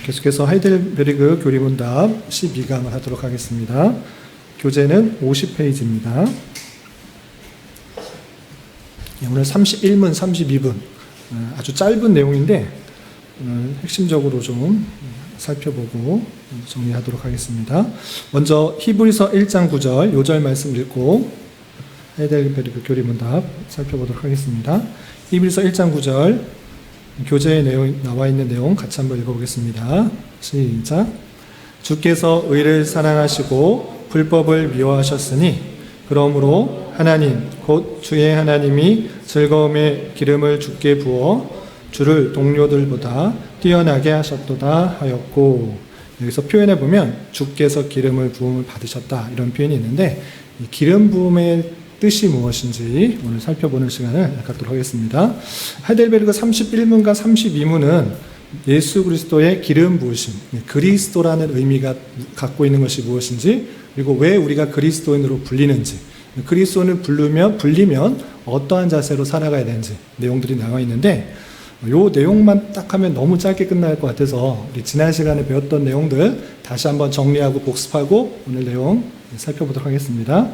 계속해서 하이델베르그 교리문답 12강을 하도록 하겠습니다. 교재는 50페이지입니다. 오늘 31문, 32분 아주 짧은 내용인데 오늘 핵심적으로 좀 살펴보고 정리하도록 하겠습니다. 먼저 히브리서 1장 9절 요절 말씀 읽고 하이델베르그 교리문답 살펴보도록 하겠습니다. 히브리서 1장 9절 교재에 나와 있는 내용 같이 한번 읽어보겠습니다. 시작. 주께서 의를 사랑하시고 불법을 미워하셨으니 그러므로 하나님 곧 주의 하나님이 즐거움의 기름을 주께 부어 주를 동료들보다 뛰어나게 하셨도다 하였고, 여기서 표현해 보면 주께서 기름을 부음을 받으셨다 이런 표현이 있는데 이 기름 부음의 뜻이 무엇인지 오늘 살펴보는 시간을 갖도록 하겠습니다. 하이델베르그 31문과 32문은 예수 그리스도의 기름 부으심, 그리스도라는 의미가 갖고 있는 것이 무엇인지, 그리고 왜 우리가 그리스도인으로 불리는지, 그리스도인을 불리면 어떠한 자세로 살아가야 되는지 내용들이 나와 있는데, 이 내용만 딱 하면 너무 짧게 끝날 것 같아서 우리 지난 시간에 배웠던 내용들 다시 한번 정리하고 복습하고 오늘 내용 살펴보도록 하겠습니다.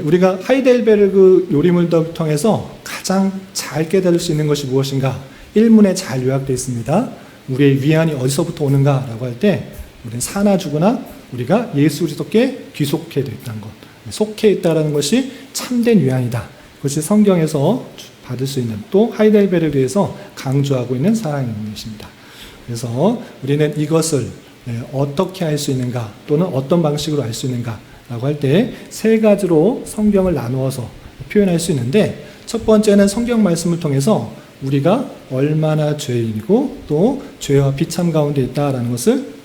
우리가 하이델베르그 요리문답을 통해서 가장 잘 깨달을 수 있는 것이 무엇인가? 1문에 잘 요약되어 있습니다. 우리의 위안이 어디서부터 오는가? 라고 할 때 우리는 사나 죽으나 우리가 예수 그리스도께 귀속해 있다는 것, 속해 있다는 것이 참된 위안이다. 그것이 성경에서 받을 수 있는, 또 하이델베르그에서 강조하고 있는 사랑인 것입니다. 그래서 우리는 이것을 어떻게 할 수 있는가, 또는 어떤 방식으로 알 수 있는가 라고 할 때 세 가지로 성경을 나누어서 표현할 수 있는데, 첫 번째는 성경 말씀을 통해서 우리가 얼마나 죄인이고 또 죄와 비참 가운데 있다라는 것을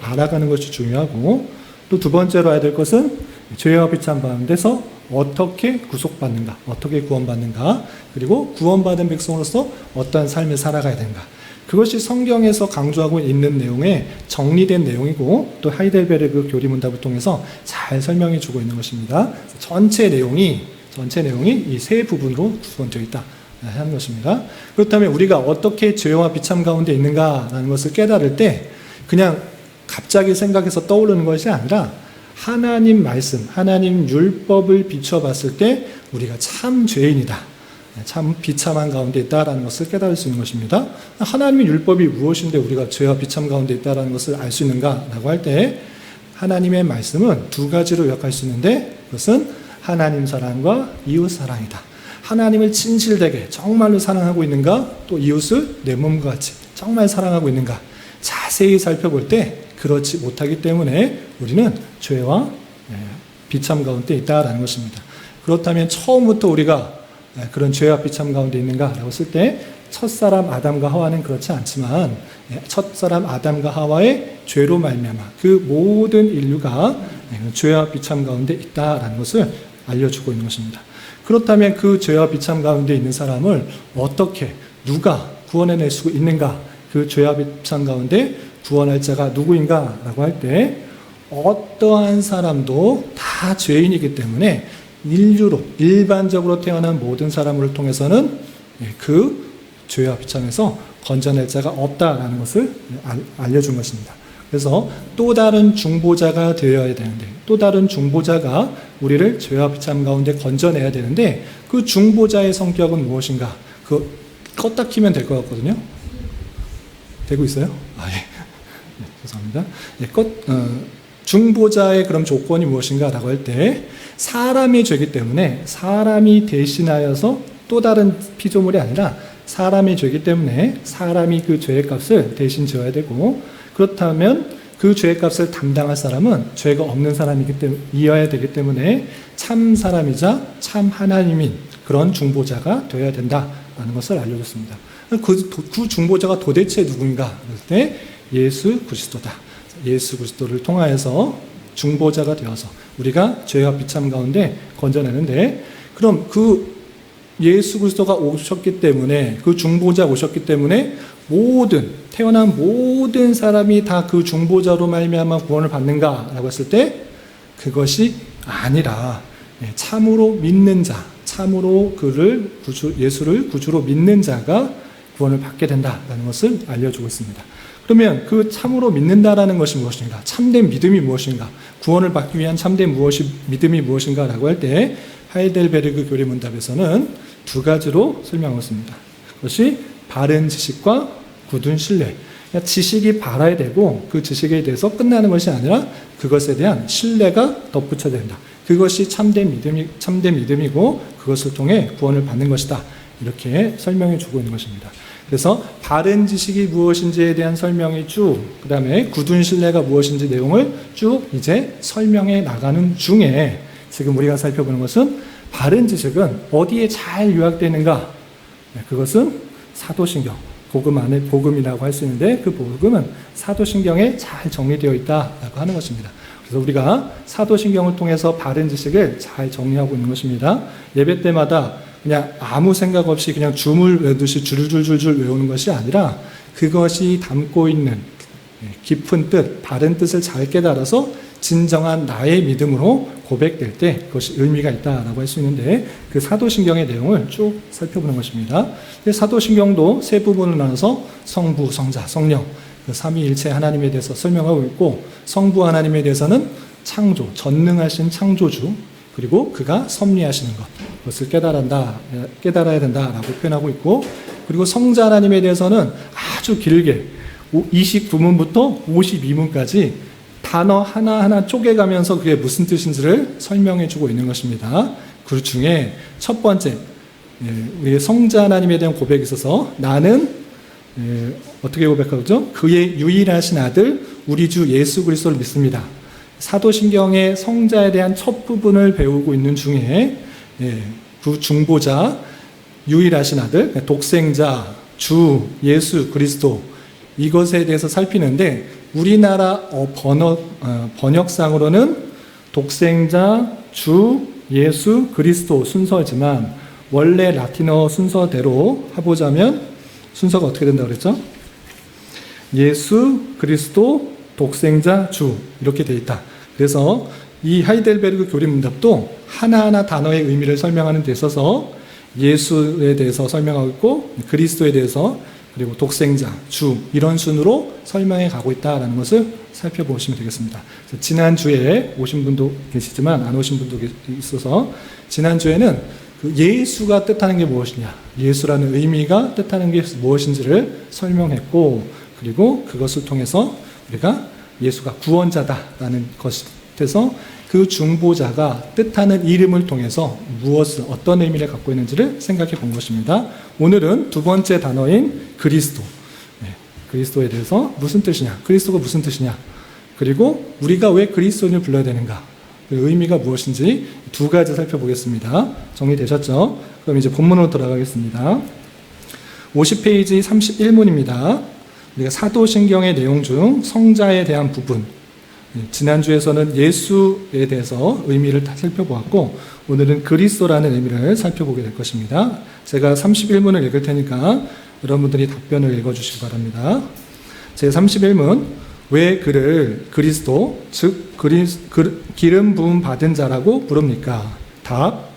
알아가는 것이 중요하고, 또 두 번째로 해야 될 것은 죄와 비참 가운데서 어떻게 구속받는가, 어떻게 구원받는가, 그리고 구원받은 백성으로서 어떠한 삶을 살아가야 되는가, 그것이 성경에서 강조하고 있는 내용의 정리된 내용이고, 또 하이델베르그 교리문답을 통해서 잘 설명해 주고 있는 것입니다. 전체 내용이 이 세 부분으로 구성되어 있다 하는 것입니다. 그렇다면 우리가 어떻게 죄와 비참 가운데 있는가라는 것을 깨달을 때 그냥 갑자기 생각해서 떠오르는 것이 아니라 하나님 말씀, 하나님 율법을 비춰봤을 때 우리가 참 죄인이다, 참 비참한 가운데 있다라는 것을 깨달을 수 있는 것입니다. 하나님의 율법이 무엇인데 우리가 죄와 비참 가운데 있다라는 것을 알 수 있는가라고 할 때 하나님의 말씀은 두 가지로 요약할 수 있는데, 그것은 하나님 사랑과 이웃 사랑이다. 하나님을 진실되게 정말로 사랑하고 있는가, 또 이웃을 내 몸과 같이 정말 사랑하고 있는가, 자세히 살펴볼 때 그렇지 못하기 때문에 우리는 죄와 비참 가운데 있다라는 것입니다. 그렇다면 처음부터 우리가 그런 죄와 비참 가운데 있는가라고 했을 때 첫사람 아담과 하와는 그렇지 않지만 첫사람 아담과 하와의 죄로 말미암아 그 모든 인류가 죄와 비참 가운데 있다라는 것을 알려주고 있는 것입니다. 그렇다면 그 죄와 비참 가운데 있는 사람을 어떻게, 누가 구원해낼 수 있는가, 그 죄와 비참 가운데 구원할 자가 누구인가라고 할 때 어떠한 사람도 다 죄인이기 때문에 인류로 일반적으로 태어난 모든 사람을 통해서는 그 죄와 비참에서 건져낼 자가 없다라는 것을 알려준 것입니다. 그래서 또 다른 중보자가 되어야 되는데, 또 다른 중보자가 우리를 죄와 비참 가운데 건져내야 되는데, 그 중보자의 성격은 무엇인가? 껐다 키면 될 것 같거든요. 되고 있어요? 죄송합니다. 중보자의 그럼 조건이 무엇인가라고 할 때 사람이 죄기 때문에 사람이 대신하여서, 또 다른 피조물이 아니라 사람이 죄기 때문에 사람이 그 죄의 값을 대신 지어야 되고, 그렇다면 그 죄의 값을 담당할 사람은 죄가 없는 사람이어야 되기 때문에 참 사람이자 참 하나님인 그런 중보자가 되어야 된다라는 것을 알려줬습니다. 그 중보자가 도대체 누구인가 그럴 때 예수 그리스도다. 예수 그리스도를 통하여서 중보자가 되어서 우리가 죄와 비참 가운데 건져내는데, 그럼 그 예수 그리스도가 오셨기 때문에, 그 중보자 오셨기 때문에 태어난 모든 사람이 다 그 중보자로 말미암아 구원을 받는가라고 했을 때 그것이 아니라 참으로 믿는 자, 참으로 예수를 구주로 믿는 자가 구원을 받게 된다라는 것을 알려주고 있습니다. 그러면 그 참으로 믿는다라는 것이 무엇인가? 참된 믿음이 무엇인가? 구원을 받기 위한 참된 믿음이 무엇인가라고 할 때 하이델베르그 교리문답에서는 두 가지로 설명하고 있습니다. 그것이 바른 지식과 굳은 신뢰. 그러니까 지식이 바라야 되고 그 지식에 대해서 끝나는 것이 아니라 그것에 대한 신뢰가 덧붙여야 된다. 그것이 참된 믿음이고 그것을 통해 구원을 받는 것이다. 이렇게 설명해 주고 있는 것입니다. 그래서 바른 지식이 무엇인지에 대한 설명이 쭉, 그 다음에 굳은 신뢰가 무엇인지 내용을 쭉 이제 설명해 나가는 중에 지금 우리가 살펴보는 것은 바른 지식은 어디에 잘 요약되는가? 그것은 사도신경, 복음이라고 할 수 있는데 그 복음은 사도신경에 잘 정리되어 있다라고 하는 것입니다. 그래서 우리가 사도신경을 통해서 바른 지식을 잘 정리하고 있는 것입니다. 예배 때마다 그냥 아무 생각 없이 그냥 줌을 외우듯이 줄줄줄줄 외우는 것이 아니라 그것이 담고 있는 깊은 뜻, 바른 뜻을 잘 깨달아서 진정한 나의 믿음으로 고백될 때 그것이 의미가 있다라고 할 수 있는데 그 사도신경의 내용을 쭉 살펴보는 것입니다. 사도신경도 세 부분을 나눠서 성부, 성자, 성령 그 삼위일체 하나님에 대해서 설명하고 있고 성부 하나님에 대해서는 창조, 전능하신 창조주 그리고 그가 섭리하시는 것 그것을 깨달아야 된다라고 표현하고 있고 그리고 성자 하나님에 대해서는 아주 길게 29문부터 52문까지 단어 하나하나 쪼개가면서 그게 무슨 뜻인지를 설명해 주고 있는 것입니다. 그 중에 첫 번째 우리의 성자 하나님에 대한 고백이 있어서 나는 어떻게 고백하죠? 그의 유일하신 아들 우리 주 예수 그리스도를 믿습니다. 사도신경의 성자에 대한 첫 부분을 배우고 있는 중에 그 중보자, 유일하신 아들, 독생자, 주, 예수, 그리스도 이것에 대해서 살피는데 우리나라 번역상으로는 독생자, 주, 예수, 그리스도 순서지만 원래 라틴어 순서대로 해보자면 순서가 어떻게 된다고 그랬죠? 예수, 그리스도, 독생자, 주 이렇게 되어 있다. 그래서 이 하이델베르그 교리문답도 하나하나 단어의 의미를 설명하는 데 있어서 예수에 대해서 설명하고 있고 그리스도에 대해서 그리고 독생자, 주 이런 순으로 설명해 가고 있다는 것을 살펴보시면 되겠습니다. 지난주에 오신 분도 계시지만 안 오신 분도 있어서 지난주에는 그 예수가 뜻하는 게 무엇이냐 예수라는 의미가 뜻하는 게 무엇인지를 설명했고 그리고 그것을 통해서 우리가 예수가 구원자다라는 것에서 그 중보자가 뜻하는 이름을 통해서 어떤 의미를 갖고 있는지를 생각해 본 것입니다. 오늘은 두 번째 단어인 그리스도. 그리스도에 대해서 무슨 뜻이냐? 그리스도가 무슨 뜻이냐? 그리고 우리가 왜 그리스도인을 불러야 되는가? 그 의미가 무엇인지 두 가지 살펴보겠습니다. 정리되셨죠? 그럼 이제 본문으로 돌아가겠습니다. 50페이지 31문입니다. 우리가 사도신경의 내용 중 성자에 대한 부분 지난주에서는 예수에 대해서 의미를 다 살펴보았고 오늘은 그리스도라는 의미를 살펴보게 될 것입니다. 제가 31문을 읽을 테니까 여러분들이 답변을 읽어주시기 바랍니다. 제 31문 왜 그를 그리스도 즉 기름 부음 받은 자라고 부릅니까? 답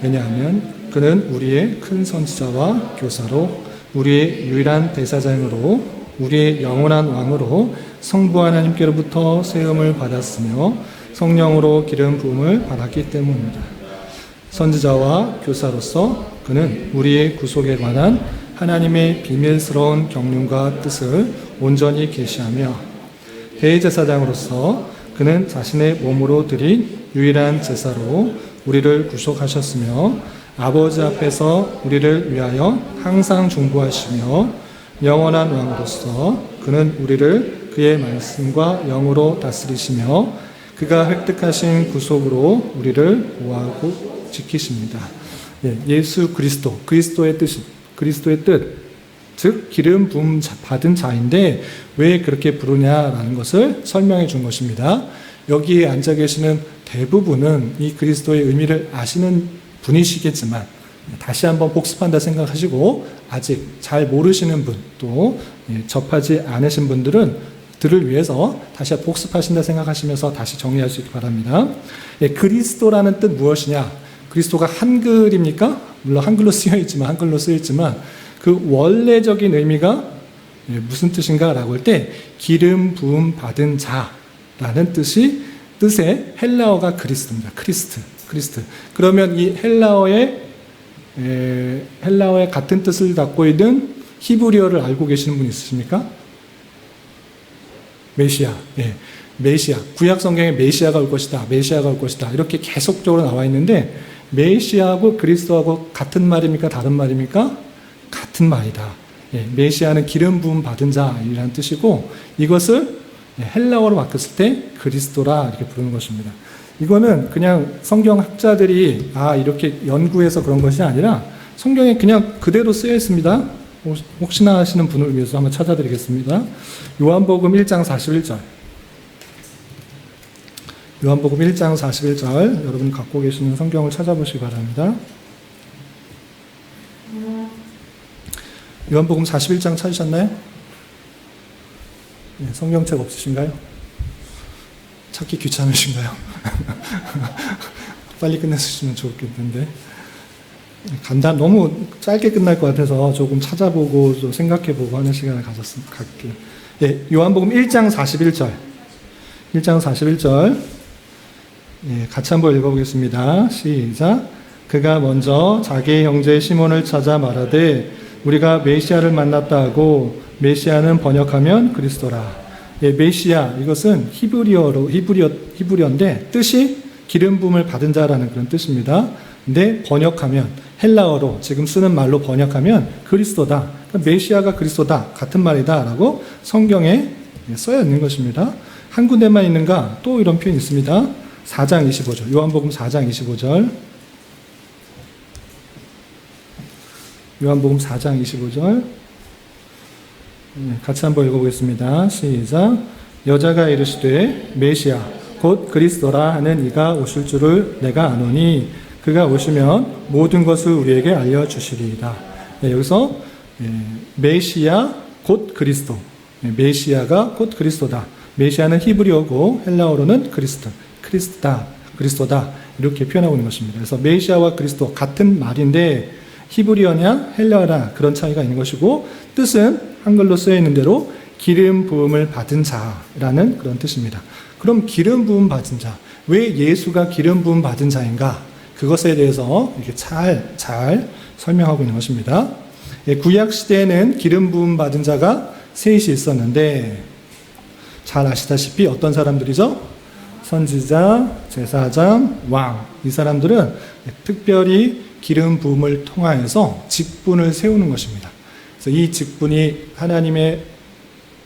왜냐하면 그는 우리의 큰 선지자와 교사로 우리의 유일한 대사장으로 우리의 영원한 왕으로 성부 하나님께로부터 세움을 받았으며 성령으로 기름 부음을 받았기 때문입니다. 선지자와 교사로서 그는 우리의 구속에 관한 하나님의 비밀스러운 경륜과 뜻을 온전히 계시하며 대제사장으로서 그는 자신의 몸으로 드린 유일한 제사로 우리를 구속하셨으며 아버지 앞에서 우리를 위하여 항상 중보하시며 영원한 왕으로서 그는 우리를 그의 말씀과 영으로 다스리시며 그가 획득하신 구속으로 우리를 보호하고 지키십니다. 예수 그리스도, 그리스도의 뜻, 즉 기름 부음 받은 자인데 왜 그렇게 부르냐라는 것을 설명해 준 것입니다. 여기에 앉아 계시는 대부분은 이 그리스도의 의미를 아시는 분이시겠지만 다시 한번 복습한다 생각하시고 아직 잘 모르시는 분 또 접하지 않으신 들을 위해서 다시 복습하신다 생각하시면서 다시 정리할 수 있기 바랍니다. 그리스도라는 뜻 무엇이냐? 그리스도가 한글입니까? 물론 한글로 쓰여 있지만 그 원래적인 의미가 무슨 뜻인가라고 할 때 기름 부음 받은 자라는 뜻의 헬라어가 그리스도입니다. 크리스트. 그러면 이 헬라어의 같은 뜻을 갖고 있는 히브리어를 알고 계시는 분 있으십니까? 메시아. 메시아. 구약 성경에 메시아가 올 것이다. 메시아가 올 것이다. 이렇게 계속적으로 나와 있는데 메시아하고 그리스도하고 같은 말입니까? 다른 말입니까? 같은 말이다. 메시아는 기름 부음 받은 자이라는 뜻이고 이것을 헬라어로 바꿨을 때 그리스도라 이렇게 부르는 것입니다. 이거는 그냥 성경 학자들이 이렇게 연구해서 그런 것이 아니라 성경에 그냥 그대로 쓰여 있습니다. 혹시나 하시는 분을 위해서 한번 찾아드리겠습니다. 요한복음 1장 41절. 요한복음 1장 41절. 여러분 갖고 계시는 성경을 찾아보시기 바랍니다. 요한복음 41장 찾으셨나요? 성경책 없으신가요? 찾기 귀찮으신가요? 빨리 끝냈으면 좋겠는데. 너무 짧게 끝날 것 같아서 조금 찾아보고 좀 생각해보고 하는 시간을 갖게. 요한복음 1장 41절. 1장 41절. 같이 한번 읽어보겠습니다. 시작. 그가 먼저 자기의 형제 시몬을 찾아 말하되 우리가 메시아를 만났다 하고 메시아는 번역하면 그리스도라. 메시아 이것은 히브리어인데 뜻이 기름 부음을 받은 자라는 그런 뜻입니다. 근데 번역하면 헬라어로 지금 쓰는 말로 번역하면 그리스도다. 그러니까 메시아가 그리스도다. 같은 말이다라고 성경에 써야 있는 것입니다. 한 군데만 있는가? 또 이런 표현이 있습니다. 4장 25절. 요한복음 4장 25절. 요한복음 4장 25절. 같이 한번 읽어보겠습니다. 시작. 여자가 이르시되 메시아 곧 그리스도라 하는 이가 오실 줄을 내가 아노니 그가 오시면 모든 것을 우리에게 알려주시리이다. 여기서 메시아 곧 그리스도. 메시아가 곧 그리스도다. 메시아는 히브리어고 헬라어로는 그리스도다. 이렇게 표현하고 있는 것입니다. 그래서 메시아와 그리스도 같은 말인데 히브리어냐 헬라어냐 그런 차이가 있는 것이고 뜻은 한글로 쓰여 있는 대로 기름 부음을 받은 자라는 그런 뜻입니다. 그럼 기름 부음 받은 자, 왜 예수가 기름 부음 받은 자인가? 그것에 대해서 이렇게 잘 설명하고 있는 것입니다. 구약 시대에는 기름 부음 받은 자가 셋이 있었는데 잘 아시다시피 어떤 사람들이죠? 선지자, 제사장, 왕. 이 사람들은 특별히 기름 부음을 통하여서 직분을 세우는 것입니다. 그래서 이 직분이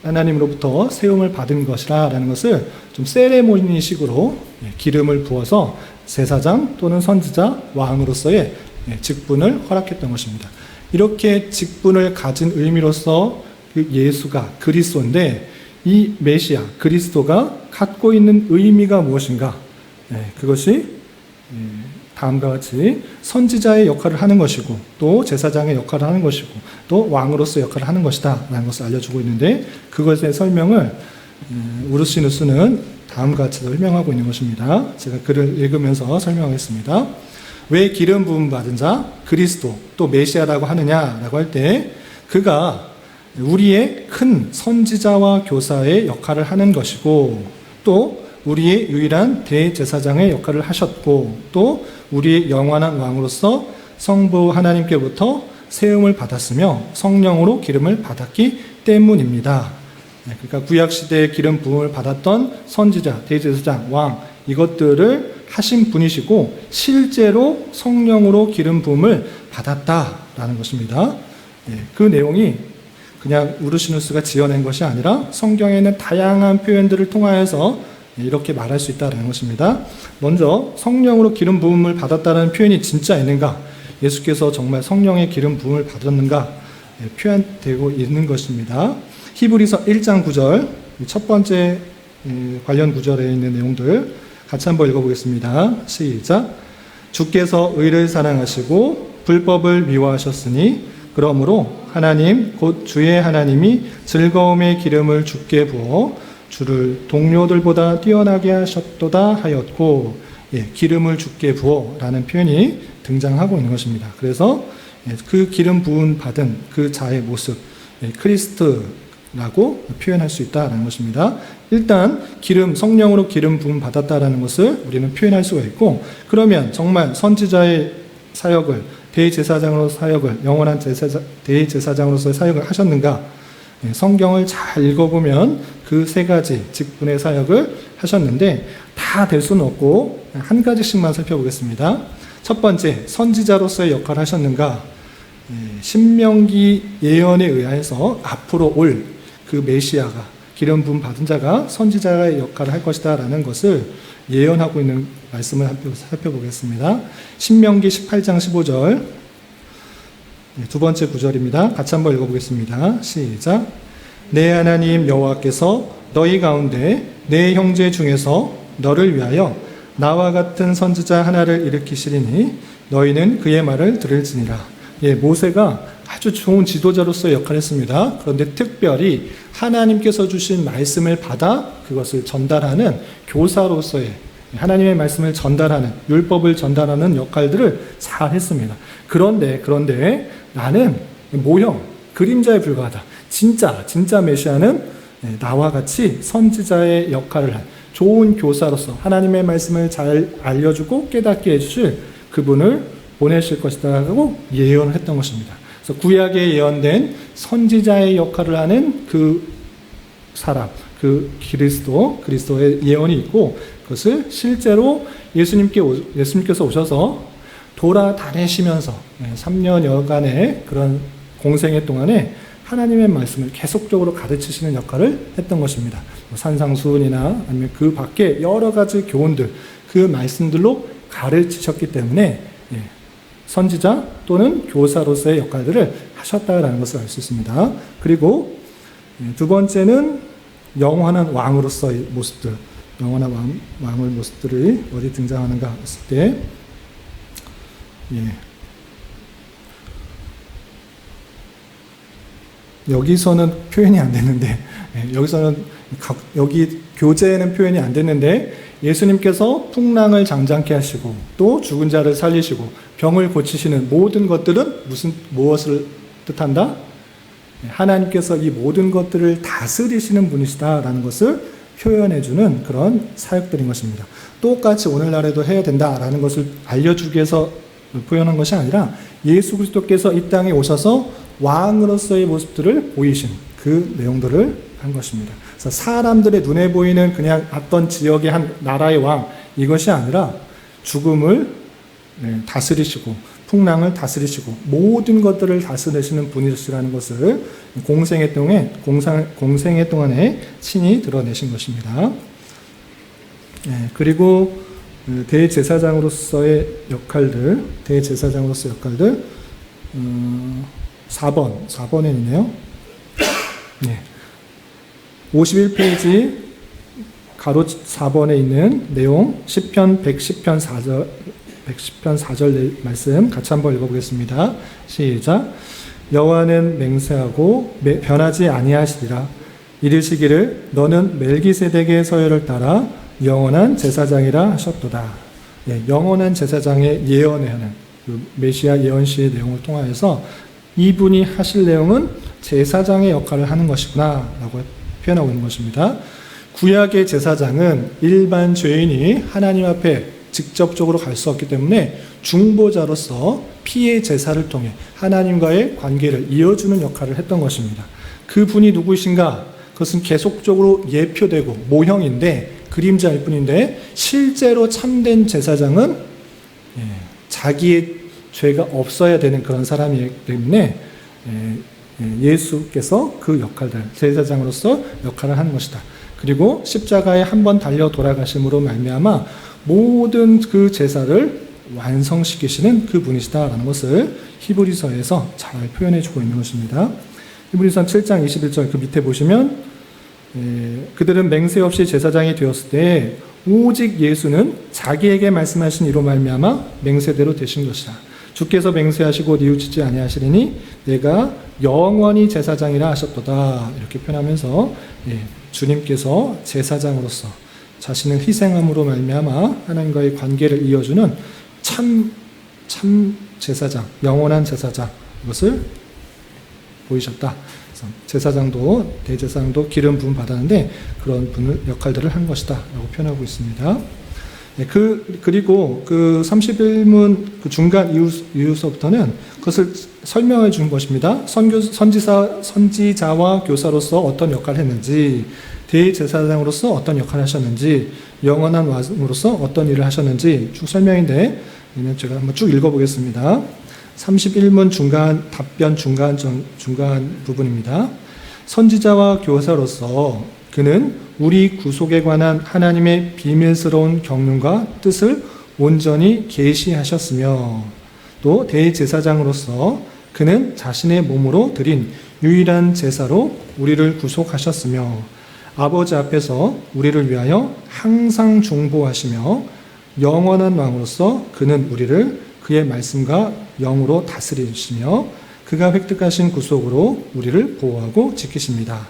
하나님으로부터 세움을 받은 것이라는 것을 좀 세레모니식으로 기름을 부어서 제사장 또는 선지자, 왕으로서의 직분을 허락했던 것입니다. 이렇게 직분을 가진 의미로서 예수가 그리스도인데 이 메시아, 그리스도가 갖고 있는 의미가 무엇인가? 그것이 다음과 같이 선지자의 역할을 하는 것이고 또 제사장의 역할을 하는 것이고 또 왕으로서 역할을 하는 것이다 라는 것을 알려주고 있는데 그것의 설명을 우르시누스는 다음과 같이 설명하고 있는 것입니다. 제가 글을 읽으면서 설명하겠습니다. 왜 기름 부음 받은 자 그리스도 또 메시아라고 하느냐라고 할 때 그가 우리의 큰 선지자와 교사의 역할을 하는 것이고 또 우리의 유일한 대제사장의 역할을 하셨고 또 우리의 영원한 왕으로서 성부 하나님께부터 세움을 받았으며 성령으로 기름을 받았기 때문입니다. 그러니까 구약시대에 기름 부음을 받았던 선지자, 대제사장, 왕 이것들을 하신 분이시고 실제로 성령으로 기름 부음을 받았다라는 것입니다. 그 내용이 그냥 우르시누스가 지어낸 것이 아니라 성경에 있는 다양한 표현들을 통하여서 이렇게 말할 수 있다는 것입니다. 먼저 성령으로 기름 부음을 받았다는 표현이 진짜 있는가? 예수께서 정말 성령의 기름 부음을 받았는가? 표현되고 있는 것입니다. 히브리서 1장 9절 첫 번째 관련 구절에 있는 내용들 같이 한번 읽어보겠습니다. 시작. 주께서 의를 사랑하시고 불법을 미워하셨으니 그러므로 하나님 곧 주의 하나님이 즐거움의 기름을 주께 부어 주를 동료들보다 뛰어나게 하셨도다 하였고 기름을 주께 부어 라는 표현이 등장하고 있는 것입니다. 그래서 그 기름 부은 받은 그 자의 모습, 크리스트라고 표현할 수 있다라는 것입니다. 일단 성령으로 기름 부음 받았다라는 것을 우리는 표현할 수가 있고, 그러면 정말 선지자의 사역을, 대제사장으로 사역을, 영원한 대제사장으로서의 사역을 하셨는가? 성경을 잘 읽어보면 그 세 가지 직분의 사역을 하셨는데 다 될 수는 없고 한 가지씩만 살펴보겠습니다. 첫 번째, 선지자로서의 역할을 하셨는가? 신명기 예언에 의해서 앞으로 올 그 메시아가, 기름 부음 받은 자가 선지자의 역할을 할 것이다 라는 것을 예언하고 있는 말씀을 살펴보겠습니다. 신명기 18장 15절 두 번째 구절입니다. 같이 한번 읽어보겠습니다. 시작. 내 하나님 여호와께서 너희 가운데 내 형제 중에서 너를 위하여 나와 같은 선지자 하나를 일으키시리니 너희는 그의 말을 들을지니라. 모세가 아주 좋은 지도자로서의 역할을 했습니다. 그런데 특별히 하나님께서 주신 말씀을 받아 그것을 전달하는 교사로서의, 하나님의 말씀을 전달하는, 율법을 전달하는 역할들을 잘 했습니다. 그런데 나는 모형, 그림자에 불과하다. 진짜 메시아는 나와 같이 선지자의 역할을 한 좋은 교사로서 하나님의 말씀을 잘 알려주고 깨닫게 해주실 그분을 보내실 것이다라고 예언을 했던 것입니다. 그래서 구약에 예언된 선지자의 역할을 하는 그 사람, 그 그리스도의 예언이 있고, 그것을 실제로 예수님께서 오셔서 돌아다니시면서 3년여간의 그런 공생애 동안에 하나님의 말씀을 계속적으로 가르치시는 역할을 했던 것입니다. 산상수훈이나 아니면 그 밖에 여러 가지 교훈들, 그 말씀들로 가르치셨기 때문에 선지자 또는 교사로서의 역할들을 하셨다라는 것을 알 수 있습니다. 그리고 두 번째는 영원한 왕으로서의 모습들, 영원한 왕의 모습들이 어디 등장하는가 했을 때, 여기서는 표현이 안 됐는데, 여기 교재에는 표현이 안 됐는데, 예수님께서 풍랑을 장장케 하시고 또 죽은 자를 살리시고 병을 고치시는 모든 것들은 무엇을 뜻한다? 하나님께서 이 모든 것들을 다스리시는 분이시다라는 것을 표현해주는 그런 사역들인 것입니다. 똑같이 오늘날에도 해야 된다라는 것을 알려주기 위해서 표현한 것이 아니라 예수 그리스도께서 이 땅에 오셔서 왕으로서의 모습들을 보이신 그 내용들을 한 것입니다. 그래서 사람들의 눈에 보이는 그냥 어떤 지역의 한 나라의 왕, 이것이 아니라 죽음을 다스리시고 풍랑을 다스리시고 모든 것들을 다스리시는 분이시라는 것을 공생애 동안에 친히 드러내신 것입니다. 그리고 대제사장으로서의 역할들 4번에 있네요. 51페이지 가로 4번에 있는 내용, 시편 110편 4절 말씀 같이 한번 읽어보겠습니다. 시작. 여호와는 맹세하고 변하지 아니하시리라. 이르시기를 너는 멜기세덱의 서열을 따라 영원한 제사장이라 하셨도다. 영원한 제사장의 예언을 하는 그 메시아 예언시의 내용을 통하여서 이분이 하실 내용은 제사장의 역할을 하는 것이구나 라고 표현하고 있는 것입니다. 구약의 제사장은 일반 죄인이 하나님 앞에 직접적으로 갈 수 없기 때문에 중보자로서 피의 제사를 통해 하나님과의 관계를 이어주는 역할을 했던 것입니다. 그분이 누구이신가? 그것은 계속적으로 예표되고 모형인데 그림자일 뿐인데 실제로 참된 제사장은 자기의 죄가 없어야 되는 그런 사람이기 때문에 예수께서 그 역할들, 제사장으로서 역할을 하는 것이다. 그리고 십자가에 한 번 달려 돌아가심으로 말미암아 모든 그 제사를 완성시키시는 그 분이시다라는 것을 히브리서에서 잘 표현해주고 있는 것입니다. 히브리서 7장 21절 그 밑에 보시면 그들은 맹세 없이 제사장이 되었을 때 오직 예수는 자기에게 말씀하신 이로 말미암아 맹세대로 되신 것이다. 주께서 맹세하시고 뉘우치지 아니하시리니 내가 영원히 제사장이라 하셨도다. 이렇게 표현하면서 주님께서 제사장으로서 자신을 희생함으로 말미암아 하나님과의 관계를 이어주는 참 제사장, 영원한 제사장, 이것을 보이셨다. 제사장도, 대제사장도 기름 부음 받았는데 그런 역할들을 한 것이다 라고 표현하고 있습니다. 그리고 그 31문 그 중간 이후서부터는 그것을 설명해 준 것입니다. 선지자와 교사로서 어떤 역할을 했는지, 대제사장으로서 어떤 역할을 하셨는지, 영원한 왕으로서 어떤 일을 하셨는지 쭉 설명인데, 제가 한번 쭉 읽어보겠습니다. 31문 중간, 답변 중간 부분입니다. 선지자와 교사로서 그는 우리 구속에 관한 하나님의 비밀스러운 경륜과 뜻을 온전히 계시하셨으며, 또 대제사장으로서 그는 자신의 몸으로 드린 유일한 제사로 우리를 구속하셨으며, 아버지 앞에서 우리를 위하여 항상 중보하시며, 영원한 왕으로서 그는 우리를 그의 말씀과 영으로 다스리시며 그가 획득하신 구속으로 우리를 보호하고 지키십니다.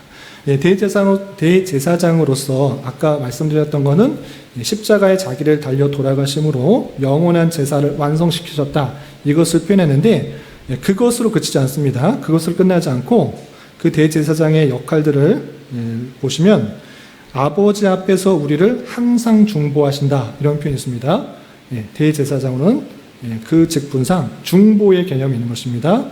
대제사장으로서 아까 말씀드렸던 것은 십자가에 자기를 달려 돌아가심으로 영원한 제사를 완성시키셨다, 이것을 표현했는데, 그것으로 그치지 않습니다. 그것으로 끝나지 않고 그 대제사장의 역할들을 보시면 아버지 앞에서 우리를 항상 중보하신다, 이런 표현이 있습니다. 대제사장으로는 그 직분상 중보의 개념이 있는 것입니다.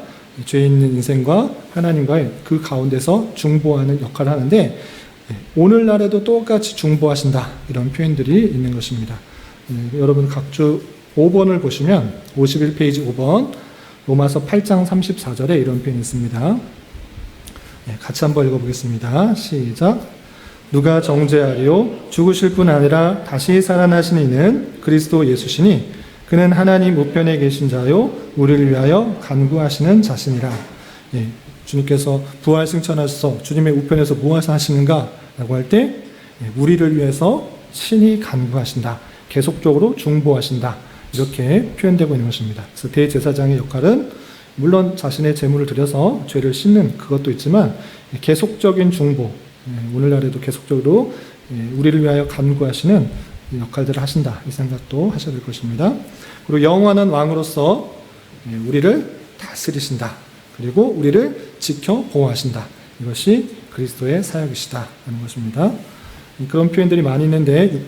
죄 있는 인생과 하나님과의 그 가운데서 중보하는 역할을 하는데, 오늘날에도 똑같이 중보하신다, 이런 표현들이 있는 것입니다. 여러분 각주 5번을 보시면 51페이지 5번 로마서 8장 34절에 이런 표현이 있습니다. 같이 한번 읽어보겠습니다. 시작. 누가 정죄하리요? 죽으실 뿐 아니라 다시 살아나신 이는 그리스도 예수시니 그는 하나님 우편에 계신 자요 우리를 위하여 간구하시는 자신이라. 주님께서 부활 승천하셔서 주님의 우편에서 무엇을 하시는가 라고 할 때, 우리를 위해서 친히 간구하신다, 계속적으로 중보하신다, 이렇게 표현되고 있는 것입니다. 그래서 대제사장의 역할은 물론 자신의 제물을 드려서 죄를 씻는 그것도 있지만, 계속적인 중보, 오늘날에도 계속적으로 우리를 위하여 간구하시는 역할들을 하신다, 이 생각도 하셔야 될 것입니다. 그리고 영원한 왕으로서 우리를 다스리신다, 그리고 우리를 지켜 보호하신다, 이것이 그리스도의 사역이시다 하는 것입니다. 그런 표현들이 많이 있는데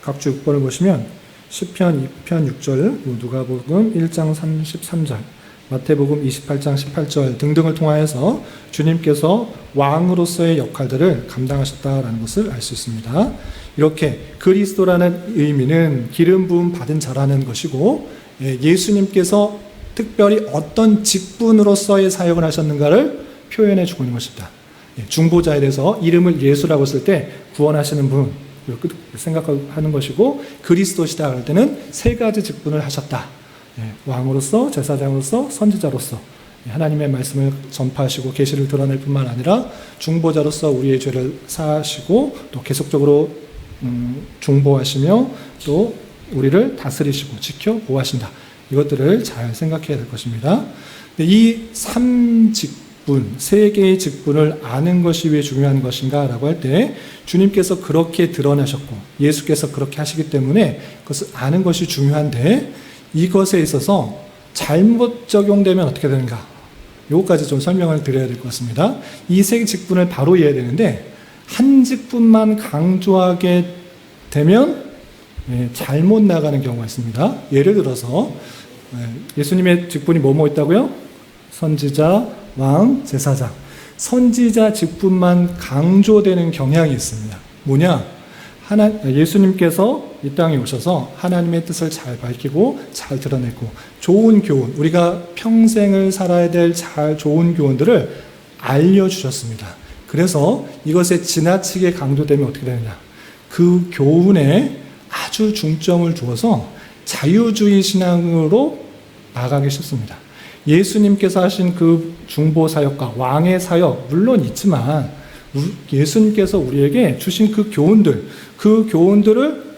각주 6번을 보시면 시편 2편 6절, 누가복음 1장 33절, 마태복음 28장 18절 등등을 통하여서 주님께서 왕으로서의 역할들을 감당하셨다라는 것을 알 수 있습니다. 이렇게 그리스도라는 의미는 기름 부음 받은 자라는 것이고, 예수님께서 특별히 어떤 직분으로서의 사역을 하셨는가를 표현해 주고 있는 것입니다. 중보자에 대해서 이름을 예수라고 쓸 때 구원하시는 분 생각하는 것이고, 그리스도시다 할 때는 세 가지 직분을 하셨다. 왕으로서, 제사장으로서, 선지자로서 하나님의 말씀을 전파하시고 계시를 드러낼 뿐만 아니라 중보자로서 우리의 죄를 사하시고 또 계속적으로 중보하시며 또 우리를 다스리시고 지켜 보호하신다. 이것들을 잘 생각해야 될 것입니다. 이 3직분, 세 개의 직분을 아는 것이 왜 중요한 것인가 라고 할 때, 주님께서 그렇게 드러나셨고 예수께서 그렇게 하시기 때문에 그것을 아는 것이 중요한데, 이것에 있어서 잘못 적용되면 어떻게 되는가, 이것까지 좀 설명을 드려야 될 것 같습니다. 이 세 직분을 바로 이해해야 되는데, 한 직분만 강조하게 되면 잘못 나가는 경우가 있습니다. 예를 들어서 예수님의 직분이 뭐뭐 있다고요? 선지자, 왕, 제사장. 선지자 직분만 강조되는 경향이 있습니다. 뭐냐? 예수님께서 이 땅에 오셔서 하나님의 뜻을 잘 밝히고 잘 드러내고 좋은 교훈, 우리가 평생을 살아야 될 좋은 교훈들을 알려주셨습니다. 그래서 이것에 지나치게 강조되면 어떻게 되느냐, 그 교훈에 아주 중점을 두어서 자유주의 신앙으로 나가기 쉽습니다. 예수님께서 하신 그 중보 사역과 왕의 사역 물론 있지만, 예수님께서 우리에게 주신 그 교훈들을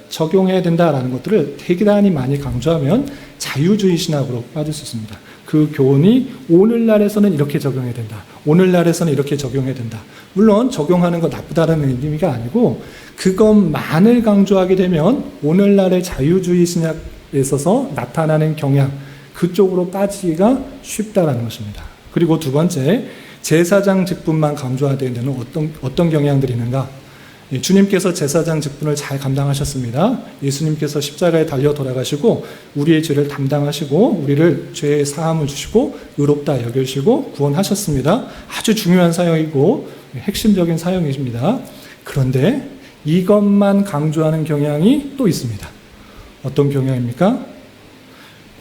적용해야 된다라는 것들을 대단히 많이 강조하면 자유주의 신학으로 빠질 수 있습니다. 그 교훈이 오늘날에서는 이렇게 적용해야 된다, 오늘날에서는 이렇게 적용해야 된다. 물론 적용하는 거 나쁘다는 의미가 아니고, 그것만을 강조하게 되면 오늘날의 자유주의 신학에 있어서 나타나는 경향, 그쪽으로 빠지기가 쉽다라는 것입니다. 그리고 두 번째, 제사장 직분만 강조하는 데는 어떤 경향들이 있는가? 주님께서 제사장 직분을 잘 감당하셨습니다. 예수님께서 십자가에 달려 돌아가시고 우리의 죄를 담당하시고 우리를 죄의 사함을 주시고 의롭다 여겨주시고 구원하셨습니다. 아주 중요한 사역이고 핵심적인 사역입니다. 그런데 이것만 강조하는 경향이 또 있습니다. 어떤 경향입니까?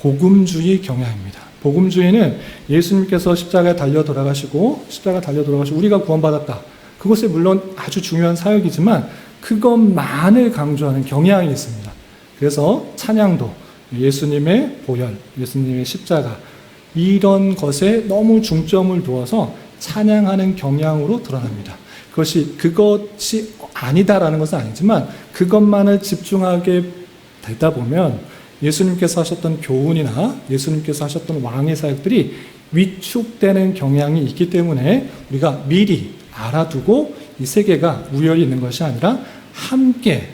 복음주의 경향입니다. 복음주의는 예수님께서 십자가에 달려 돌아가시고 우리가 구원받았다. 그것이 물론 아주 중요한 사역이지만 그것만을 강조하는 경향이 있습니다. 그래서 찬양도 예수님의 보혈, 예수님의 십자가 이런 것에 너무 중점을 두어서 찬양하는 경향으로 드러납니다. 그것이 아니다라는 것은 아니지만 그것만을 집중하게 되다 보면 예수님께서 하셨던 교훈이나 예수님께서 하셨던 왕의 사역들이 위축되는 경향이 있기 때문에 우리가 미리 알아두고 이 세 개가 우열이 있는 것이 아니라 함께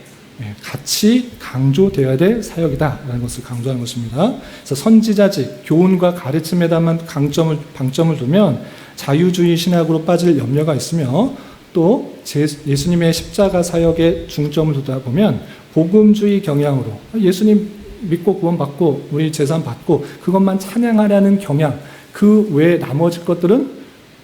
같이 강조되어야 될 사역이다라는 것을 강조하는 것입니다. 그래서 선지자직, 교훈과 가르침에다만 방점을 두면 자유주의 신학으로 빠질 염려가 있으며 또 예수님의 십자가 사역에 중점을 두다 보면 복음주의 경향으로 예수님 믿고 구원받고 우리 재산 받고 그것만 찬양하려는 경향, 그 외에 나머지 것들은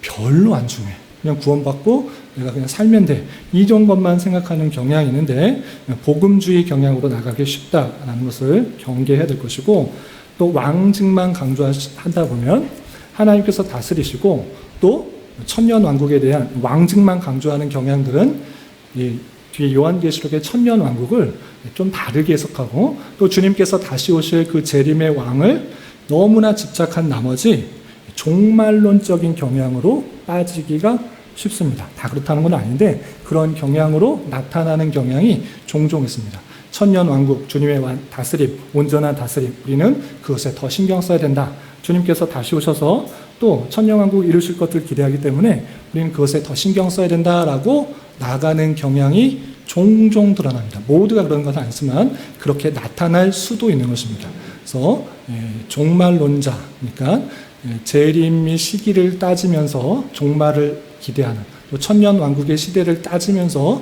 별로 안 중요해. 그냥 구원받고 내가 그냥 살면 돼. 이런 것만 생각하는 경향이 있는데 복음주의 경향으로 나가기 쉽다라는 것을 경계해야 될 것이고 또 왕직만 강조한다 보면 하나님께서 다스리시고 또 천년왕국에 대한 왕직만 강조하는 경향들은 이 뒤에 요한계시록의 천년왕국을 좀 다르게 해석하고 또 주님께서 다시 오실 그 재림의 왕을 너무나 집착한 나머지 종말론적인 경향으로 빠지기가 쉽습니다. 다 그렇다는 건 아닌데 그런 경향으로 나타나는 경향이 종종 있습니다. 천년왕국, 주님의 다스림, 온전한 다스림, 우리는 그것에 더 신경 써야 된다. 주님께서 다시 오셔서 또 천년왕국 이루실 것을 기대하기 때문에 우리는 그것에 더 신경 써야 된다라고 나가는 경향이 종종 드러납니다. 모두가 그런 것은 아니지만 그렇게 나타날 수도 있는 것입니다. 그래서 종말론자, 그러니까 재림의 시기를 따지면서 종말을 기대하는 또 천년왕국의 시대를 따지면서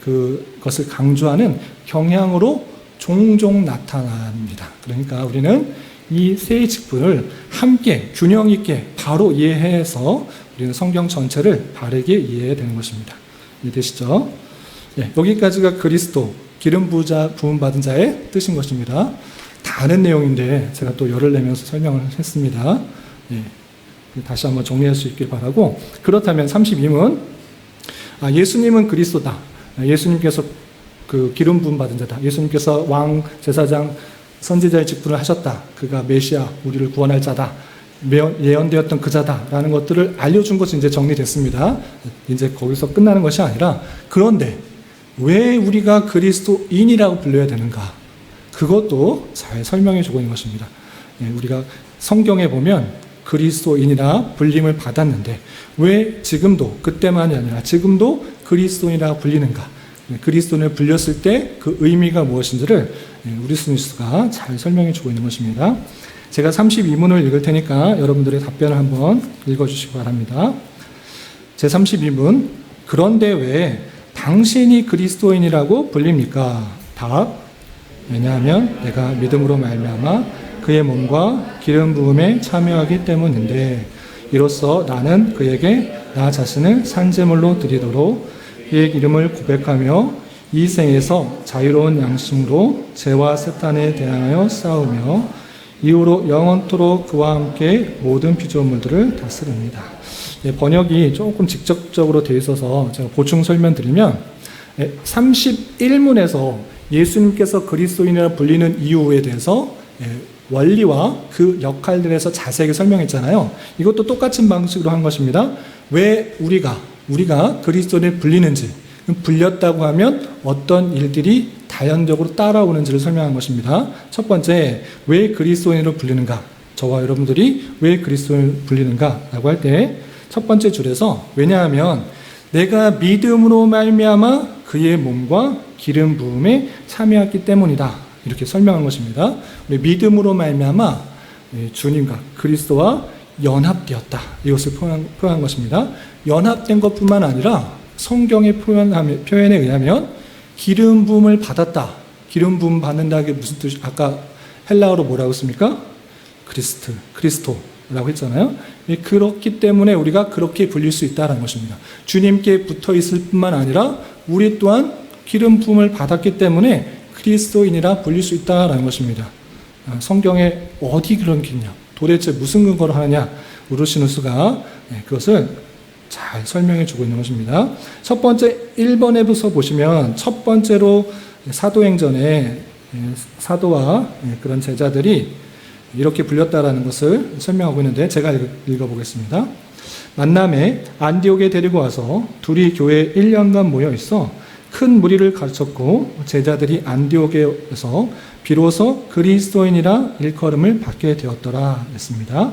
그것을 강조하는 경향으로 종종 나타납니다. 그러니까 우리는 이 세 직분을 함께 균형 있게 바로 이해해서 우리는 성경 전체를 바르게 이해해야 되는 것입니다. 이해되시죠? 여기까지가 그리스도, 기름 부음 받은 자의 뜻인 것입니다. 다 아는 내용인데 제가 또 열을 내면서 설명을 했습니다. 다시 한번 정리할 수 있길 바라고 그렇다면 32문 예수님은 그리스도다. 예수님께서 그 기름 부음 받은 자다. 예수님께서 왕, 제사장, 선지자의 직분을 하셨다. 그가 메시아, 우리를 구원할 자다. 예언되었던 그 자다라는 것들을 알려준 것이 이제 정리됐습니다. 이제 거기서 끝나는 것이 아니라 그런데 왜 우리가 그리스도인이라고 불려야 되는가? 그것도 잘 설명해 주고 있는 것입니다. 우리가 성경에 보면 그리스도인이라 불림을 받았는데 왜 지금도 그때만이 아니라 지금도 그리스도인이라 불리는가? 그리스도인을 불렸을 때 그 의미가 무엇인지를 우리 스미스가 잘 설명해 주고 있는 것입니다. 제가 32문을 읽을 테니까 여러분들의 답변을 한번 읽어주시기 바랍니다. 제32문 그런데 왜 당신이 그리스도인이라고 불립니까? 답 왜냐하면 내가 믿음으로 말미암아 그의 몸과 기름 부음에 참여하기 때문인데 이로써 나는 그에게 나 자신을 산제물로 드리도록 그의 이름을 고백하며 이 생에서 자유로운 양심으로 죄와 사탄에 대항하여 싸우며 이후로 영원토록 그와 함께 모든 피조물들을 다스립니다. 번역이 조금 직접적으로 되어 있어서 제가 보충 설명드리면 31문에서 예수님께서 그리스도인이라 불리는 이유에 대해서 원리와 그 역할들에서 자세하게 설명했잖아요. 이것도 똑같은 방식으로 한 것입니다. 왜 우리가 그리스도인을 불리는지, 불렸다고 하면 어떤 일들이 자연적으로 따라오는지를 설명한 것입니다. 첫 번째, 왜 그리스도인으로 불리는가? 저와 여러분들이 왜 그리스도인을 불리는가라고 할 때 첫 번째 줄에서 왜냐하면 내가 믿음으로 말미암아 그의 몸과 기름 부음에 참여했기 때문이다. 이렇게 설명한 것입니다. 우리 믿음으로 말미암아 주님과 그리스도와 연합되었다. 이것을 표현한 것입니다. 연합된 것뿐만 아니라 성경의 표현에 의하면 기름 부음을 받았다. 기름 부음 받는다는 게 무슨 뜻이? 아까 헬라어로 뭐라고 했습니까? 그리스토라고 했잖아요. 그렇기 때문에 우리가 그렇게 불릴 수 있다는 것입니다. 주님께 붙어 있을 뿐만 아니라 우리 또한 기름 부음을 받았기 때문에 그리스도인이라 불릴 수 있다는 것입니다. 성경에 어디 그런 게 있냐? 도대체 무슨 근거로 하느냐? 우르시누스가 그것을 잘 설명해 주고 있는 것입니다. 첫 번째 1번에서 보시면 첫 번째로 사도행전에 사도와 그런 제자들이 이렇게 불렸다라는 것을 설명하고 있는데 제가 읽어보겠습니다. 만남에 안디옥에 데리고 와서 둘이 교회에 1년간 모여 있어 큰 무리를 가르쳤고 제자들이 안디옥에서 비로소 그리스도인이라 일컬음을 받게 되었더라 했습니다.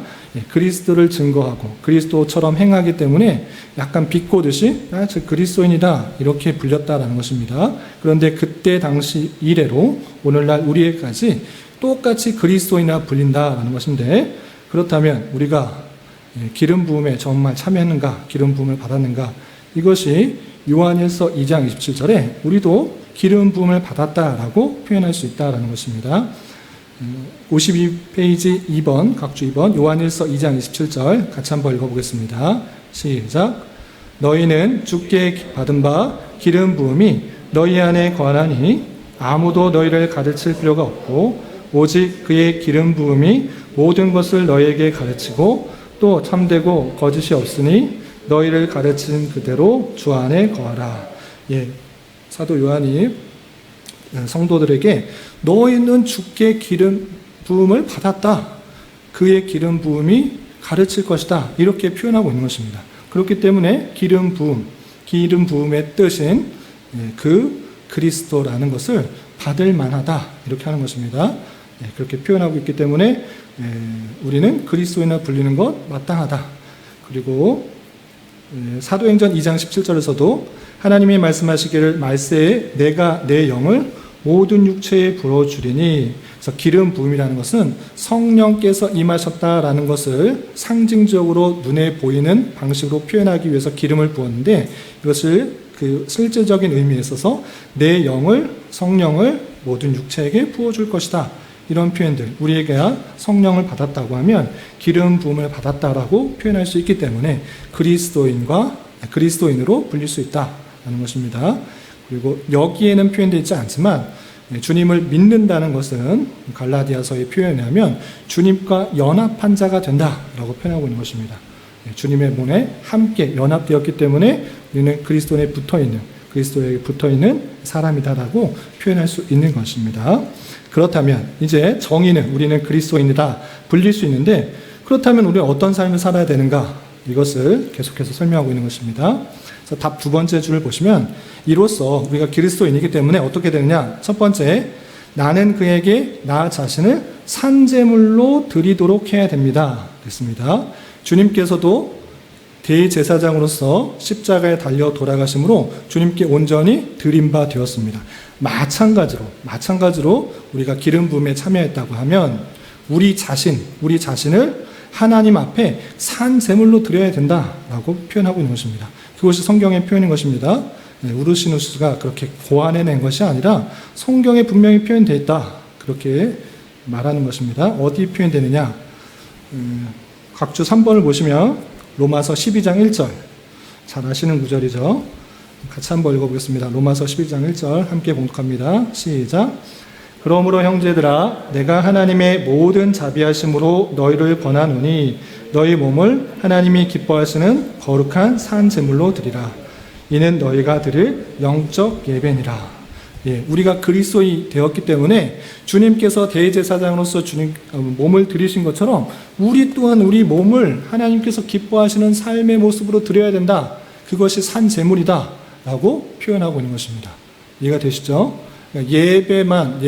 그리스도를 증거하고 그리스도처럼 행하기 때문에 약간 비꼬듯이 저 그리스도인이다 이렇게 불렸다라는 것입니다. 그런데 그때 당시 이래로 오늘날 우리에까지 똑같이 그리스도인이라 불린다라는 것인데 그렇다면 우리가 기름 부음에 정말 참여했는가, 기름 부음을 받았는가, 이것이 요한일서 2장 27절에 우리도 기름 부음을 받았다라고 표현할 수 있다라는 것입니다. 52페이지 2번, 각주 2번, 요한일서 2장 27절 같이 한번 읽어보겠습니다. 시작. 너희는 주께 받은 바 기름 부음이 너희 안에 거하나니 아무도 너희를 가르칠 필요가 없고 오직 그의 기름 부음이 모든 것을 너희에게 가르치고 또 참되고 거짓이 없으니 너희를 가르친 그대로 주 안에 거하라. 사도 요한이 성도들에게 너희는 주께 기름 부음을 받았다. 그의 기름 부음이 가르칠 것이다. 이렇게 표현하고 있는 것입니다. 그렇기 때문에 기름 부음의 뜻인 그 그리스도라는 것을 받을 만하다. 이렇게 하는 것입니다. 그렇게 표현하고 있기 때문에 우리는 그리스도인이라 불리는 것 마땅하다. 그리고 사도행전 2장 17절에서도 하나님이 말씀하시기를 말세에 내가 내 영을 모든 육체에 부어주리니, 그래서 기름 부음이라는 것은 성령께서 임하셨다라는 것을 상징적으로 눈에 보이는 방식으로 표현하기 위해서 기름을 부었는데 이것을 그 실제적인 의미에 있어서 내 영을, 성령을 모든 육체에게 부어줄 것이다. 이런 표현들, 우리에게 성령을 받았다고 하면 기름 부음을 받았다라고 표현할 수 있기 때문에 그리스도인으로 불릴 수 있다는 것입니다. 그리고 여기에는 표현되어 있지 않지만 주님을 믿는다는 것은 갈라디아서의 표현에 하면 주님과 연합한 자가 된다라고 표현하고 있는 것입니다. 주님의 몸에 함께 연합되었기 때문에 우리는 그리스도에 그리스도에게 붙어있는 사람이다라고 표현할 수 있는 것입니다. 그렇다면 이제 정의는 우리는 그리스도인이다 불릴 수 있는데, 그렇다면 우리는 어떤 삶을 살아야 되는가, 이것을 계속해서 설명하고 있는 것입니다. 그래서 답 두 번째 줄을 보시면 이로써 우리가 그리스도인이기 때문에 어떻게 되느냐. 첫 번째, 나는 그에게 나 자신을 산제물로 드리도록 해야 됩니다. 그랬습니다. 주님께서도 대제사장으로서 십자가에 달려 돌아가심으로 주님께 온전히 드린 바 되었습니다. 마찬가지로 우리가 기름 부음에 참여했다고 하면 우리 자신을 하나님 앞에 산 제물로 드려야 된다라고 표현하고 있는 것입니다. 그것이 성경의 표현인 것입니다. 우르시누스가 그렇게 고안해낸 것이 아니라 성경에 분명히 표현되어 있다, 그렇게 말하는 것입니다. 어디 표현되느냐, 각주 3번을 보시면 로마서 12장 1절, 잘 아시는 구절이죠. 같이 한번 읽어보겠습니다. 로마서 12장 1절 함께 봉독합니다. 시작. 그러므로 형제들아, 내가 하나님의 모든 자비하심으로 너희를 권하노니 너희 몸을 하나님이 기뻐하시는 거룩한 산 제물로 드리라. 이는 너희가 드릴 영적 예배니라. 우리가 그리스도인이 되었기 때문에 주님께서 대제사장으로서 주님 몸을 드리신 것처럼 우리 또한 우리 몸을 하나님께서 기뻐하시는 삶의 모습으로 드려야 된다. 그것이 산 제물이다 라고 표현하고 있는 것입니다. 이해가 되시죠? 예배만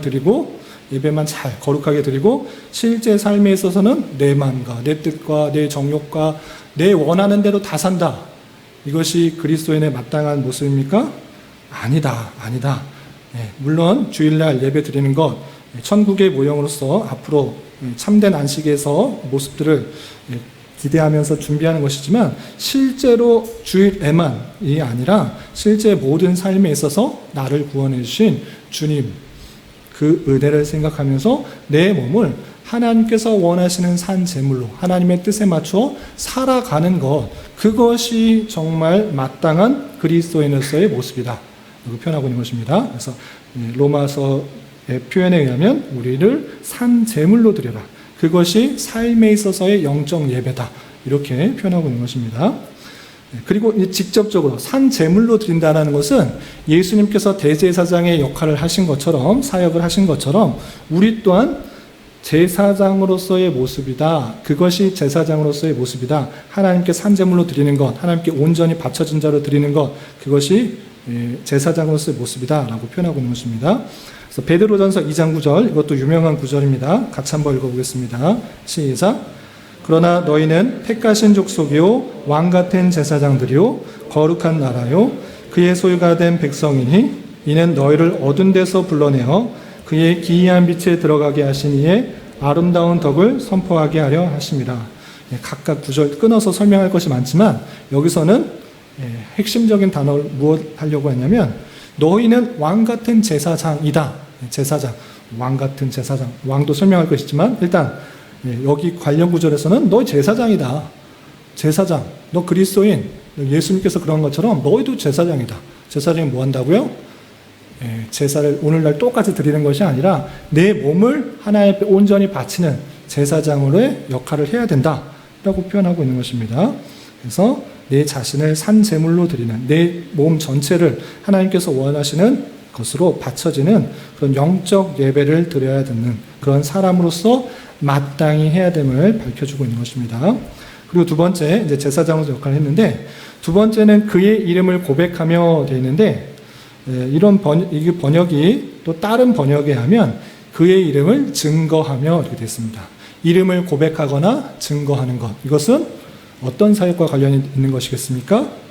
드리고 예배만 잘 거룩하게 드리고 실제 삶에 있어서는 내 마음과 내 뜻과 내 정욕과 내 원하는 대로 다 산다. 이것이 그리스도인의 마땅한 모습입니까? 아니다. 물론 주일날 예배 드리는 것, 천국의 모형으로서 앞으로 참된 안식에서 모습들을 기대하면서 준비하는 것이지만 실제로 주일에만이 아니라 실제 모든 삶에 있어서 나를 구원해 주신 주님 그 은혜를 생각하면서 내 몸을 하나님께서 원하시는 산 제물로 하나님의 뜻에 맞추어 살아가는 것, 그것이 정말 마땅한 그리스도인으로서의 모습이다 라고 표현하고 있는 것입니다. 그래서 로마서의 표현에 의하면 우리를 산 제물로 드려라, 그것이 삶에 있어서의 영적 예배다, 이렇게 표현하고 있는 것입니다. 그리고 직접적으로 산 제물로 드린다는 것은 예수님께서 대제사장의 역할을 하신 것처럼, 사역을 하신 것처럼 우리 또한 제사장으로서의 모습이다. 그것이 제사장으로서의 모습이다. 하나님께 산 제물로 드리는 것, 하나님께 온전히 바쳐진 자로 드리는 것, 그것이 제사장으로서의 모습이다 라고 표현하고 있는 것입니다. 그래서 베드로전서 2장 9절, 이것도 유명한 구절입니다. 같이 한번 읽어보겠습니다. 시작. 그러나 너희는 택하신 족속이요 왕같은 제사장들이요 거룩한 나라요 그의 소유가 된 백성이니 이는 너희를 어두운 데서 불러내어 그의 기이한 빛에 들어가게 하신 이의 아름다운 덕을 선포하게 하려 하십니다. 각각 구절 끊어서 설명할 것이 많지만 여기서는 핵심적인 단어를 무엇 하려고 했냐면 너희는 왕같은 제사장이다. 제사장, 왕같은 제사장, 왕도 설명할 것이지만 일단 여기 관련 구절에서는 너희 제사장이다. 제사장, 너 그리스도인, 예수님께서 그런 것처럼 너희도 제사장이다. 제사장이 뭐 한다고요? 제사를 오늘날 똑같이 드리는 것이 아니라 내 몸을 하나님 앞에 온전히 바치는 제사장으로의 역할을 해야 된다 라고 표현하고 있는 것입니다. 그래서 내 자신을 산 제물로 드리는, 내 몸 전체를 하나님께서 원하시는 것으로 바쳐지는 그런 영적 예배를 드려야 되는 그런 사람으로서 마땅히 해야 됨을 밝혀주고 있는 것입니다. 그리고 두 번째, 이제 제사장으로서 역할을 했는데, 두 번째는 그의 이름을 고백하며 되어 있는데, 이런 번역이 또 다른 번역에 하면 그의 이름을 증거하며 이렇게 되어 있습니다. 이름을 고백하거나 증거하는 것, 이것은 어떤 사역과 관련이 있는 것이겠습니까?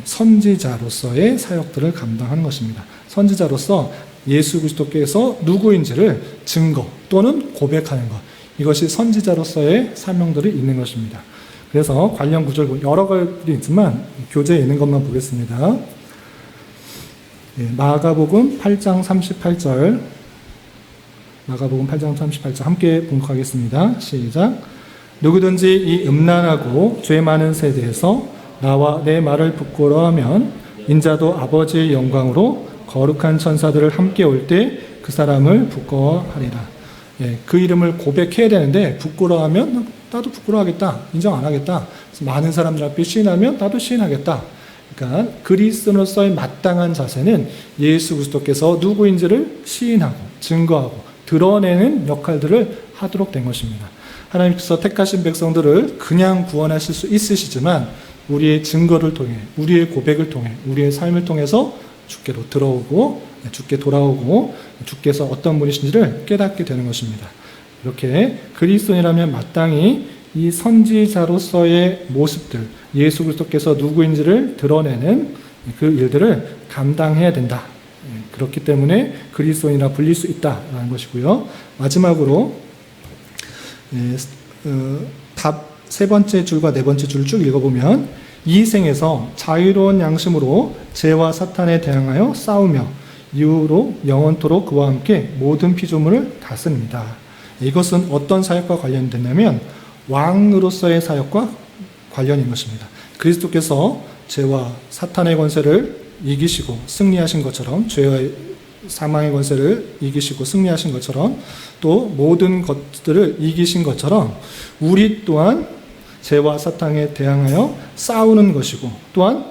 선지자로서의 사역들을 감당하는 것입니다. 선지자로서 예수 그리스도께서 누구인지를 증거 또는 고백하는 것, 이것이 선지자로서의 사명들이 있는 것입니다. 그래서 관련 구절 여러 가지들이 있지만 교재에 있는 것만 보겠습니다. 마가복음 8장 38절, 마가복음 8장 38절 함께 봉독하겠습니다. 시작. 누구든지 이 음란하고 죄 많은 세대에서 나와 내 말을 부끄러워하면 인자도 아버지의 영광으로 거룩한 천사들을 함께 올 때 그 사람을 부끄러워하리라. 그 이름을 고백해야 되는데 부끄러워하면 나도 부끄러워하겠다, 인정 안 하겠다. 많은 사람들 앞에 시인하면 나도 시인하겠다. 그러니까 그리스도로서의 마땅한 자세는 예수 그리스도께서 누구인지를 시인하고 증거하고 드러내는 역할들을 하도록 된 것입니다. 하나님께서 택하신 백성들을 그냥 구원하실 수 있으시지만 우리의 증거를 통해, 우리의 고백을 통해, 우리의 삶을 통해서 주께로 들어오고 주께 돌아오고 주께서 어떤 분이신지를 깨닫게 되는 것입니다. 이렇게 그리스도인이라면 마땅히 이 선지자로서의 모습들, 예수 그리스도께서 누구인지를 드러내는 그 일들을 감당해야 된다. 그렇기 때문에 그리스도인이라 불릴 수 있다라는 것이고요. 마지막으로 답 세 번째 줄과 네 번째 줄을 쭉 읽어보면 이 생에서 자유로운 양심으로 죄와 사탄에 대항하여 싸우며 이후로 영원토록 그와 함께 모든 피조물을 다스립니다. 이것은 어떤 사역과 관련됐냐면 왕으로서의 사역과 관련인 것입니다. 그리스도께서 죄와 사탄의 권세를 이기시고 승리하신 것처럼, 죄와 사망의 권세를 이기시고 승리하신 것처럼, 또 모든 것들을 이기신 것처럼 우리 또한 죄와 사탄에 대항하여 싸우는 것이고, 또한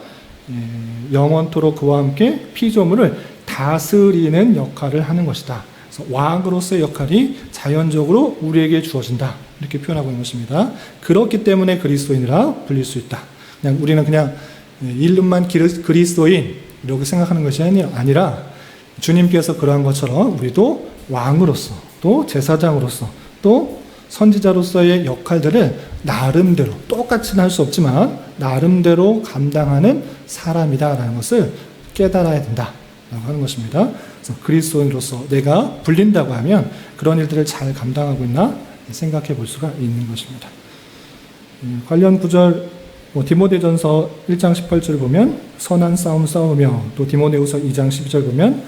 영원토록 그와 함께 피조물을 다스리는 역할을 하는 것이다. 그래서 왕으로서의 역할이 자연적으로 우리에게 주어진다, 이렇게 표현하고 있는 것입니다. 그렇기 때문에 그리스도인이라 불릴 수 있다. 우리는 그냥 이름만 그리스도인 이렇게 생각하는 것이 아니라 주님께서 그러한 것처럼 우리도 왕으로서, 또 제사장으로서, 또 선지자로서의 역할들을 나름대로, 똑같이는 할 수 없지만 나름대로 감당하는 사람이다라는 것을 깨달아야 된다, 하는 것입니다. 그래서 그리스도인으로서 내가 불린다고 하면 그런 일들을 잘 감당하고 있나 생각해 볼 수가 있는 것입니다. 관련 구절 디모데전서 1장 18절 보면 선한 싸움 싸우며, 또 디모데후서 2장 12절 보면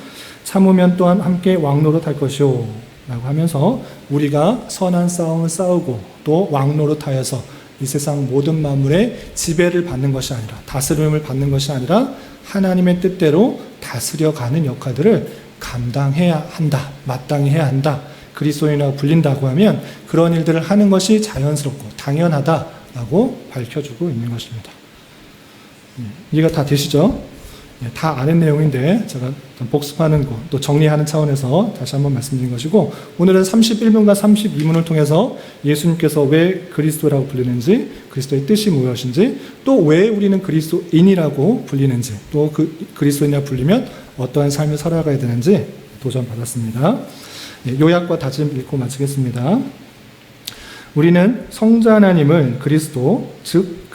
참으면 또한 함께 왕노릇할 것이요 라고 하면서 우리가 선한 싸움을 싸우고 또 왕노릇하여서 이 세상 모든 만물의 지배를 받는 것이 아니라, 다스림을 받는 것이 아니라 하나님의 뜻대로 다스려가는 역할들을 감당해야 한다, 마땅히 해야 한다. 그리스도인이라고 불린다고 하면 그런 일들을 하는 것이 자연스럽고 당연하다라고 밝혀주고 있는 것입니다. 이해가 다 되시죠? 다 아는 내용인데 제가 복습하는 거, 또 정리하는 차원에서 다시 한번 말씀드린 것이고, 오늘은 31문과 32문을 통해서 예수님께서 왜 그리스도라고 불리는지, 그리스도의 뜻이 무엇인지, 또 왜 우리는 그리스도인이라고 불리는지, 또 그 그리스도인이라고 불리면 어떠한 삶을 살아가야 되는지 도전받았습니다. 요약과 다짐 읽고 마치겠습니다. 우리는 성자 하나님을 그리스도, 즉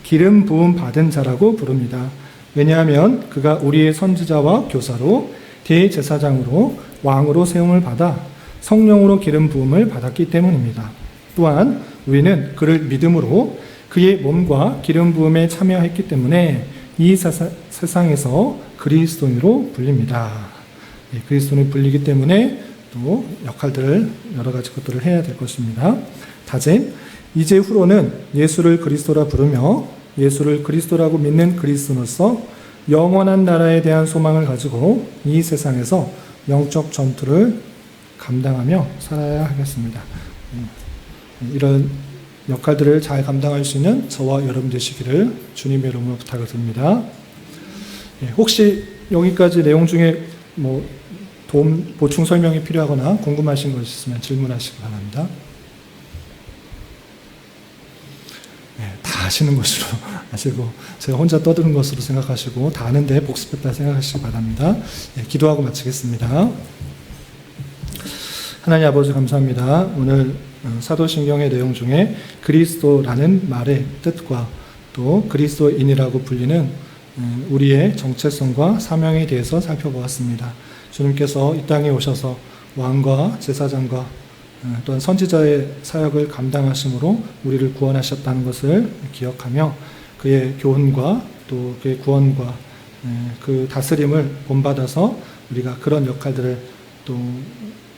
기름 부음 받은 자라고 부릅니다. 왜냐하면 그가 우리의 선지자와 교사로 대제사장으로 왕으로 세움을 받아 성령으로 기름 부음을 받았기 때문입니다. 또한 우리는 그를 믿음으로 그의 몸과 기름 부음에 참여했기 때문에 이 세상에서 그리스도인으로 불립니다. 그리스도인을 불리기 때문에 또 역할들을, 여러 가지 것들을 해야 될 것입니다. 다짐, 이제 후로는 예수를 그리스도라 부르며 예수를 그리스도라고 믿는 그리스도로서 영원한 나라에 대한 소망을 가지고 이 세상에서 영적 전투를 감당하며 살아야 하겠습니다. 이런 역할들을 잘 감당할 수 있는 저와 여러분 되시기를 주님의 이름으로 부탁을 드립니다. 혹시 여기까지 내용 중에 도움, 보충 설명이 필요하거나 궁금하신 것 있으면 질문하시기 바랍니다. 다 아시는 것으로 아시고 제가 혼자 떠드는 것으로 생각하시고 다 아는데 복습했다 생각하시기 바랍니다. 기도하고 마치겠습니다. 하나님 아버지 감사합니다. 오늘 사도신경의 내용 중에 그리스도라는 말의 뜻과 또 그리스도인이라고 불리는 우리의 정체성과 사명에 대해서 살펴보았습니다. 주님께서 이 땅에 오셔서 왕과 제사장과 또한 선지자의 사역을 감당하심으로 우리를 구원하셨다는 것을 기억하며 그의 교훈과 또 그의 구원과 그 다스림을 본받아서 우리가 그런 역할들을 또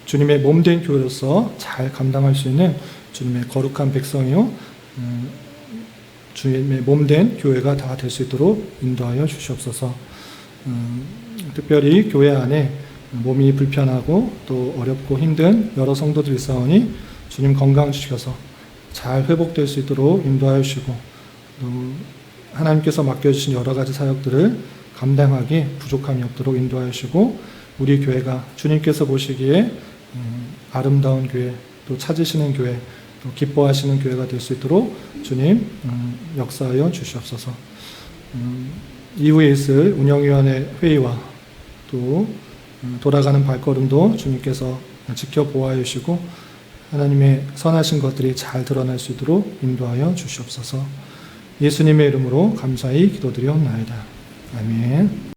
주님의 몸된 교회로서 잘 감당할 수 있는 주님의 거룩한 백성이요 주님의 몸된 교회가 다 될 수 있도록 인도하여 주시옵소서. 특별히 교회 안에 몸이 불편하고 또 어렵고 힘든 여러 성도들이 있사오니 주님 건강 주셔서 잘 회복될 수 있도록 인도하여 주시고, 또 하나님께서 맡겨주신 여러 가지 사역들을 감당하기 부족함이 없도록 인도하여 주시고, 우리 교회가 주님께서 보시기에 아름다운 교회, 또 찾으시는 교회, 또 기뻐하시는 교회가 될 수 있도록 주님 역사하여 주시옵소서. 이후에 있을 운영위원회 회의와 또 돌아가는 발걸음도 주님께서 지켜보아야 주시고 하나님의 선하신 것들이 잘 드러날 수 있도록 인도하여 주시옵소서. 예수님의 이름으로 감사히 기도드리옵나이다. 아멘.